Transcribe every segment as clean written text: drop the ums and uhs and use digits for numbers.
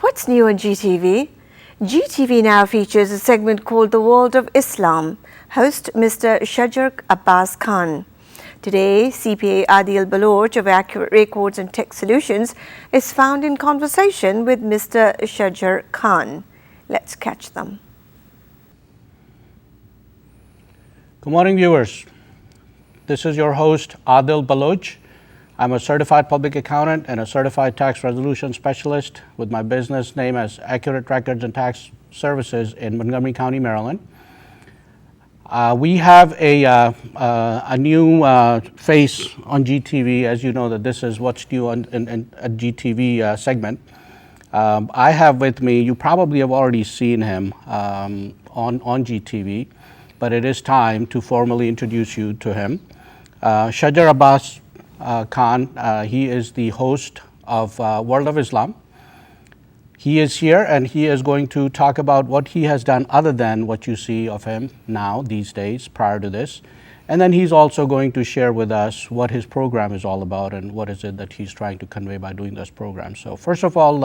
What's new on GTV? GTV now features a segment called The World of Islam. Host Mr. Shajar Abbas Khan. Today, CPA Adil Baloch of Accurate Records and Tech Solutions is found in conversation with Mr. Shajar Khan. Let's catch them. Good morning, viewers. This is your host, Adil Baloch. I'm a certified public accountant and a certified tax resolution specialist with my business name as Accurate Records and Tax Services in Montgomery County, Maryland. We have a new face on GTV. As you know, that this is what's new on a GTV segment. I have with me, you probably have already seen him on GTV, but it is time to formally introduce you to him. Shajar Abbas Khan, he is the host of World of Islam. He is here and he is going to talk about what he has done other than what you see of him now these days prior to this. And then he's also going to share with us what his program is all about and what is it that he's trying to convey by doing this program. So first of all,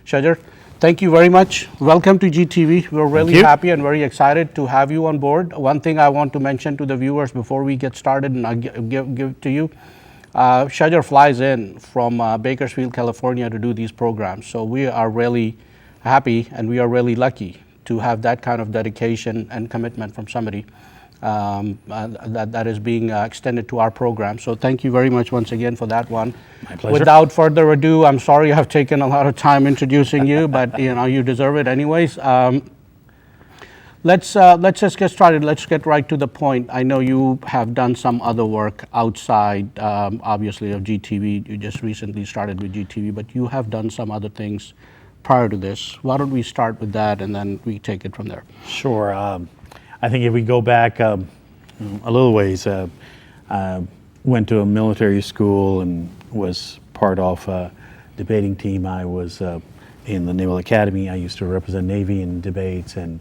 Shajar, thank you very much. Welcome to GTV. We're really happy and very excited to have you on board. One thing I want to mention to the viewers before we get started and I give to you, Shajar flies in from Bakersfield, California to do these programs. So we are really happy and we are really lucky to have that kind of dedication and commitment from somebody that is being extended to our program. So thank you very much once again for that one. My pleasure. Without further ado, I'm sorry I've taken a lot of time introducing you, but you deserve it anyways. Let's just get started. Let's get right to the point. I know you have done some other work outside, obviously, of GTV. You just recently started with GTV, but you have done some other things prior to this. Why don't we start with that and then we take it from there? Sure. I think if we go back a little ways, I went to a military school and was part of a debating team. I was in the Naval Academy. I used to represent Navy in debates and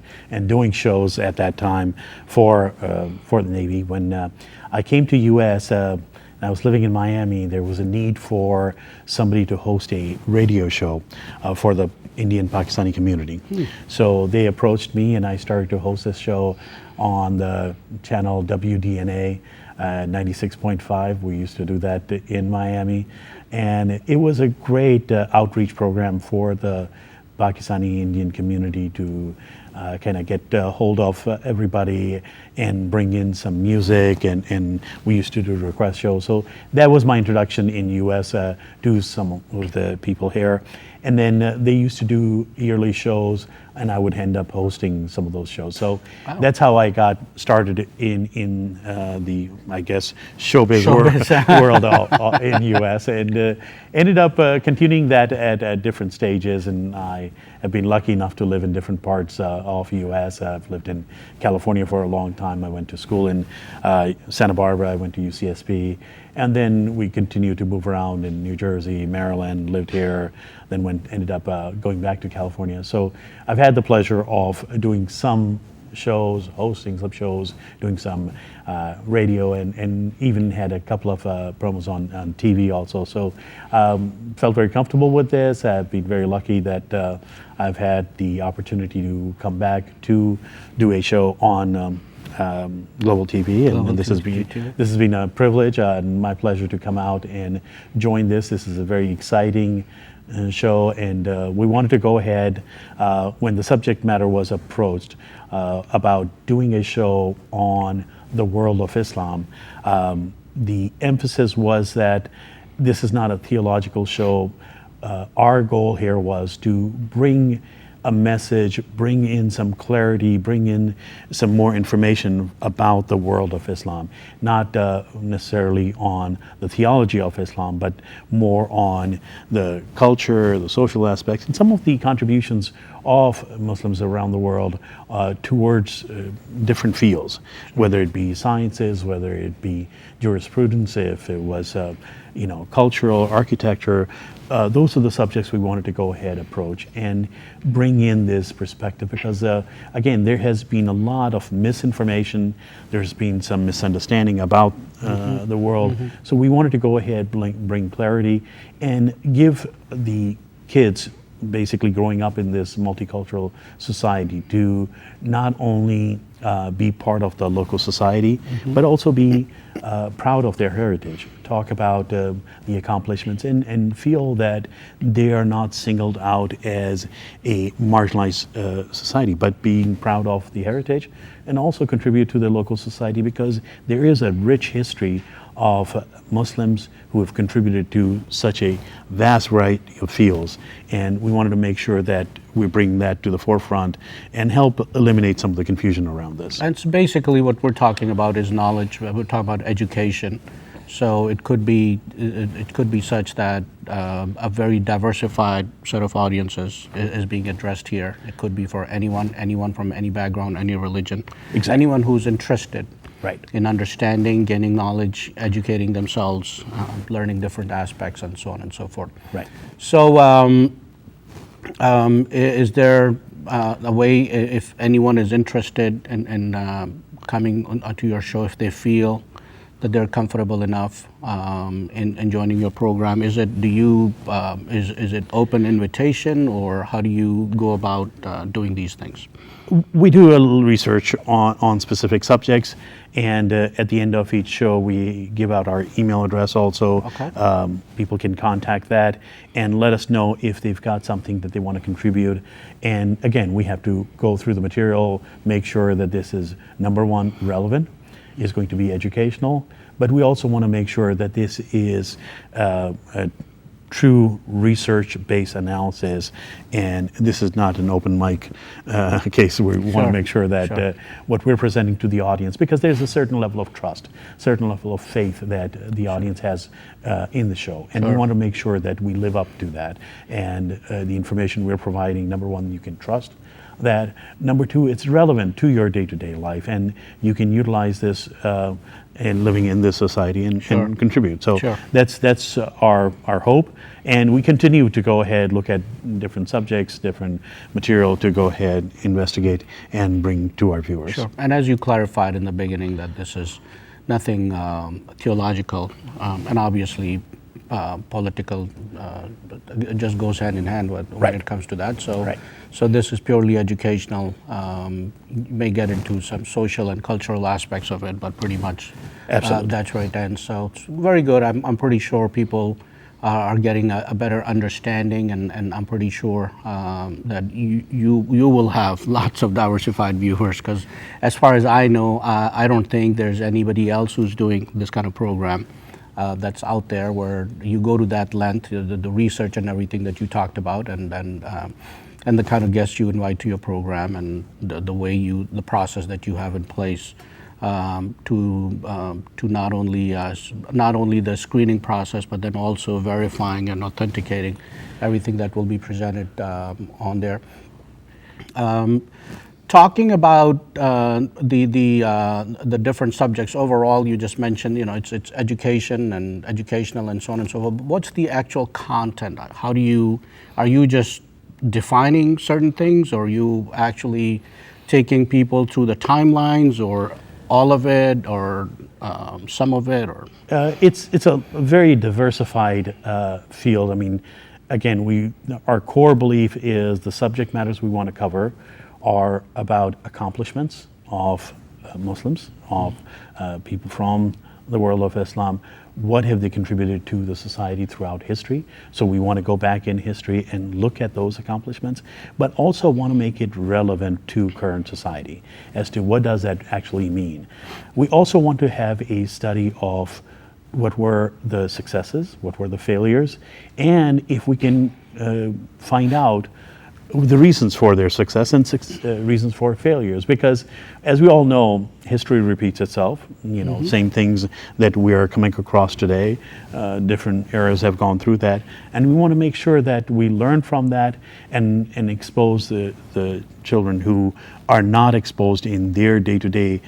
doing shows at that time for the Navy. When I came to U.S., I was living in Miami, there was a need for somebody to host a radio show for the Indian Pakistani community. So they approached me and I started to host this show on the channel WDNA 96.5. We used to do that in Miami. And it was a great outreach program for the Pakistani Indian community to kind of get hold of everybody and bring in some music, and we used to do request shows. So that was my introduction in US to some of the people here. And then they used to do yearly shows, and I would end up hosting some of those shows. So that's how I got started in the, I guess, showbiz world in US, and ended up continuing that at different stages. And I have been lucky enough to live in different parts of US. I've lived in California for a long time. I went to school in Santa Barbara. I went to UCSB. And then we continued to move around in New Jersey, Maryland, lived here, then ended up going back to California. So I've had the pleasure of doing some shows, hosting some shows, doing some radio, and even had a couple of promos on TV also. So felt very comfortable with this. I've been very lucky that I've had the opportunity to come back to do a show on Global TV, and this has been a privilege and my pleasure to come out and join this. This is a very exciting show, and we wanted to go ahead when the subject matter was approached about doing a show on the world of Islam. The emphasis was that this is not a theological show. Our goal here was to bring a message, bring in some clarity, bring in some more information about the world of Islam, not necessarily on the theology of Islam, but more on the culture, the social aspects, and some of the contributions of Muslims around the world towards different fields, whether it be sciences, whether it be jurisprudence, if it was cultural, architecture. Those are the subjects we wanted to go ahead approach and bring in this perspective, because again, there has been a lot of misinformation. There's been some misunderstanding about the world. So we wanted to go ahead, bring clarity and give the kids basically growing up in this multicultural society to not only be part of the local society, but also be proud of their heritage, talk about the accomplishments, and feel that they are not singled out as a marginalized society, but being proud of the heritage and also contribute to the local society, because there is a rich history of Muslims who have contributed to such a vast variety of fields. And we wanted to make sure that we bring that to the forefront and help eliminate some of the confusion around this. And so basically what we're talking about is knowledge. We're talking about education. So it could be such that a very diversified set of audiences is being addressed here. It could be for anyone from any background, any religion, anyone who's interested in understanding, gaining knowledge, educating themselves, learning different aspects, and so on and so forth. Right. So is there a way, if anyone is interested in coming to your show, if they feel that they're comfortable enough in joining your program? Is it is it open invitation, or how do you go about doing these things? We do a little research on specific subjects, and at the end of each show we give out our email address also. Okay. People can contact that and let us know if they've got something that they want to contribute. And again, we have to go through the material, make sure that this is, number one, relevant, is going to be educational, but we also want to make sure that this is a true research-based analysis, and this is not an open mic case. We want to make sure that what we're presenting to the audience, because there's a certain level of trust, certain level of faith that the audience has in the show, and we want to make sure that we live up to that. And the information we're providing, number one, you can trust that. Number two, it's relevant to your day-to-day life, and you can utilize this in living in this society and contribute. So that's our hope, and we continue to go ahead, look at different subjects, different material to go ahead, investigate, and bring to our viewers. Sure. And as you clarified in the beginning, that this is nothing theological, and obviously political just goes hand in hand when it comes to that. So this is purely educational. You may get into some social and cultural aspects of it, but pretty much that's where it ends. So it's very good. I'm pretty sure people are getting a better understanding, and I'm pretty sure that you will have lots of diversified viewers, because as far as I know, I don't think there's anybody else who's doing this kind of program that's out there, where you go to that length, the research and everything that you talked about, and the kind of guests you invite to your program, and the process that you have in place to not only the screening process, but then also verifying and authenticating everything that will be presented on there. Talking about the different subjects overall, you just mentioned, it's education and educational and so on and so forth. What's the actual content? Are you just defining certain things, or are you actually taking people through the timelines, or all of it, or some of it? Or it's a very diversified field. I mean, again, our core belief is the subject matters we want to cover are about accomplishments of Muslims, of people from the world of Islam. What have they contributed to the society throughout history? So we want to go back in history and look at those accomplishments, but also want to make it relevant to current society as to what does that actually mean. We also want to have a study of what were the successes, what were the failures, and if we can find out the reasons for their success and reasons for failures, because as we all know, history repeats itself. Same things that we are coming across today, different eras have gone through that, and we want to make sure that we learn from that and expose the children who are not exposed in their day-to-day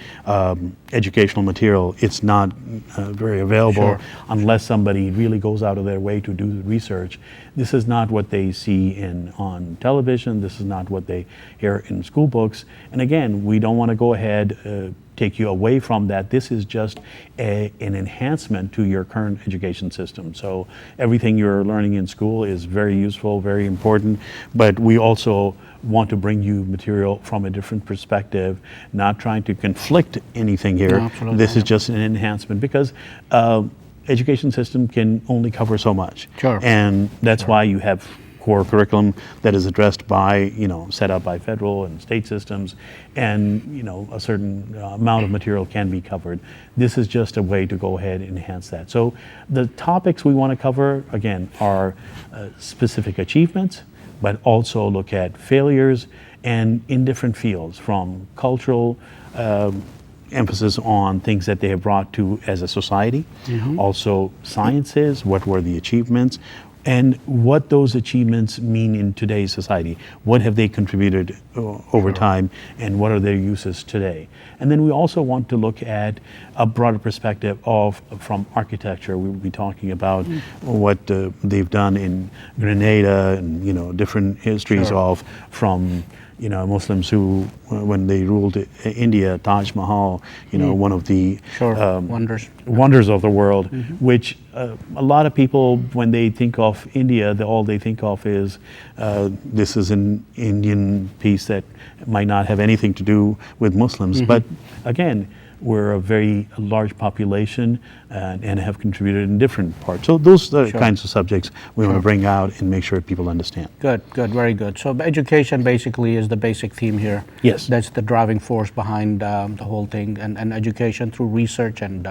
educational material. It's not very available unless somebody really goes out of their way to do the research. This is not what they see on television. This is not what they hear in school books. And again, we don't want to go ahead take you away from that. This is just an enhancement to your current education system. So everything you're learning in school is very useful, very important, but we also want to bring you material from a different perspective, not trying to conflict anything here. No, absolutely. This is just an enhancement because education system can only cover so much. Sure. And that's why you have core curriculum that is addressed by, set up by federal and state systems, and, a certain amount of material can be covered. This is just a way to go ahead and enhance that. So the topics we want to cover, again, are specific achievements, but also look at failures and in different fields, from cultural emphasis on things that they have brought to as a society, also sciences, what were the achievements, and what those achievements mean in today's society. What have they contributed over time, and what are their uses today? And then we also want to look at a broader perspective from architecture. We'll be talking about what they've done in Grenada and different histories from Muslims who, when they ruled India, Taj Mahal, one of the wonders of the world, which a lot of people, when they think of India, all they think of is this is an Indian piece that might not have anything to do with Muslims. But again, we're a very large population and have contributed in different parts. So those are the kinds of subjects we want to bring out and make sure people understand. Good, very good. So education basically is the basic theme here. Yes. That's the driving force behind the whole thing, and education through research and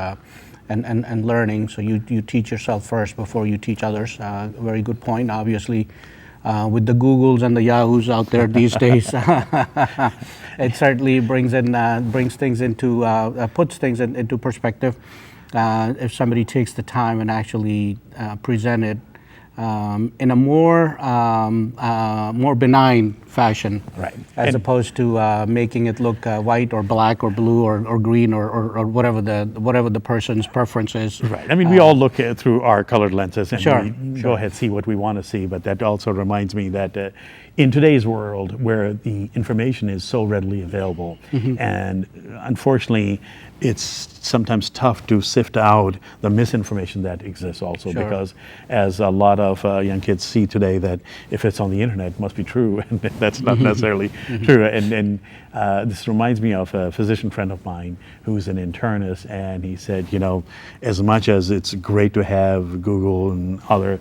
learning. So you teach yourself first before you teach others. Very good point. Obviously, with the Googles and the Yahoos out there these days, it certainly puts things into perspective. If somebody takes the time and actually present it in a more benign fashion, right, as opposed to making it look white or black or blue or green or whatever the person's preference is. Right. I mean, we all look through our colored lenses and we go ahead see what we want to see. But that also reminds me that in today's world, where the information is so readily available, and unfortunately, it's sometimes tough to sift out the misinformation that exists also, because as a lot of young kids see today, that if it's on the internet, it must be true, and that's not necessarily true. And this reminds me of a physician friend of mine who's an internist, and he said, as much as it's great to have Google and other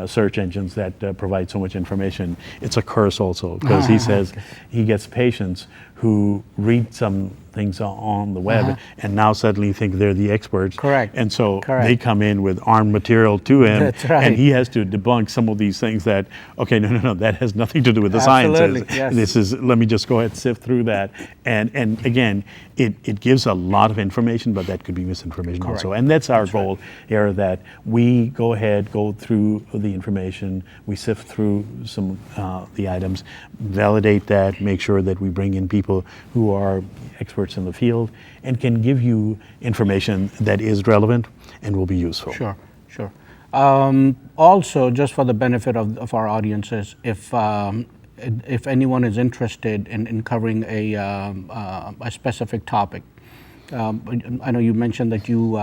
search engines that provide so much information, it's a curse also, because he says he gets patients who read some things on the web and now suddenly think they're the experts. Correct. And so they come in with armed material to him. That's right. And he has to debunk some of these things that, okay, no, that has nothing to do with the Absolutely, sciences. yes. This is, let me just go ahead and sift through that. And again, it gives a lot of information, but that could be misinformation also. And that's our goal here, that we go through the information, we sift through some the items, validate that, make sure that we bring in people who are experts in the field and can give you information that is relevant and will be useful. Sure. Also, just for the benefit of our audiences, if anyone is interested in covering a specific topic, I know you mentioned that you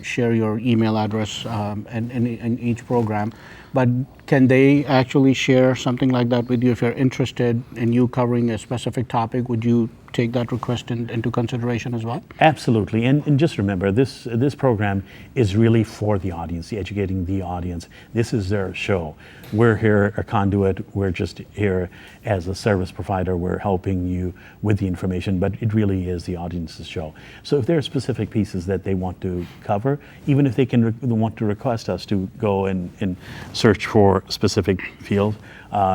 share your email address in each program, but can they actually share something like that with you? If you're interested in you covering a specific topic, would you take that request into consideration as well? Absolutely, and just remember, this program is really for the audience, educating the audience. This is their show. We're here a conduit. We're just here as a service provider. We're helping you with the information, but it really is the audience's show. So if there are specific pieces that they want to cover, even if they want to request us to go and search for a specific field,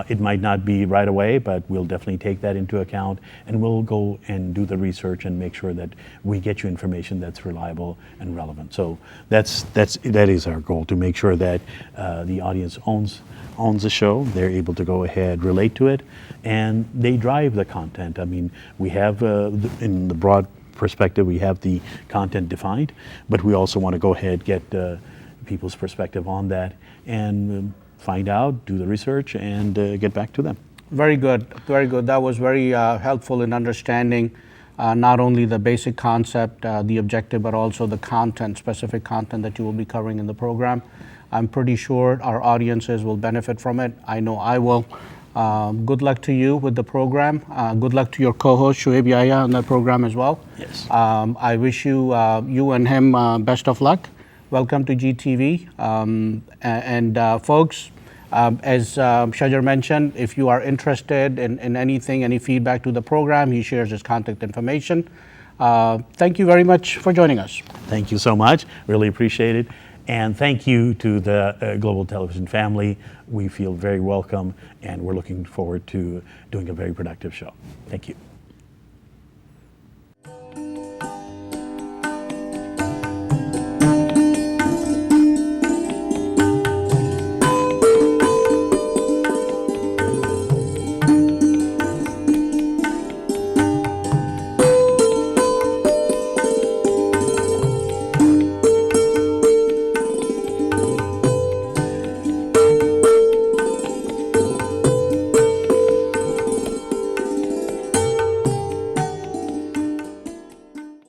it might not be right away, but we'll definitely take that into account, and we'll go and do the research and make sure that we get you information that's reliable and relevant. So that is our goal, to make sure that the audience owns the show. They're able to go ahead, relate to it, and they drive the content. I mean, we have in the broad perspective, we have the content defined, but we also want to go ahead, get people's perspective on that, and find out, do the research, and get back to them. Very good, very good. That was very helpful in understanding not only the basic concept, the objective, but also the content, specific content that you will be covering in the program. I'm pretty sure our audiences will benefit from it. I know I will. Good luck to you with the program. Good luck to your co-host, Shoaib Yahya, on that program as well. Yes. I wish you and him best of luck. Welcome to GTV. Folks, as Shajar mentioned, if you are interested in anything, any feedback to the program, he shares his contact information. Thank you very much for joining us. Thank you so much. Really appreciate it. And thank you to the Global Television family. We feel very welcome, and we're looking forward to doing a very productive show. Thank you.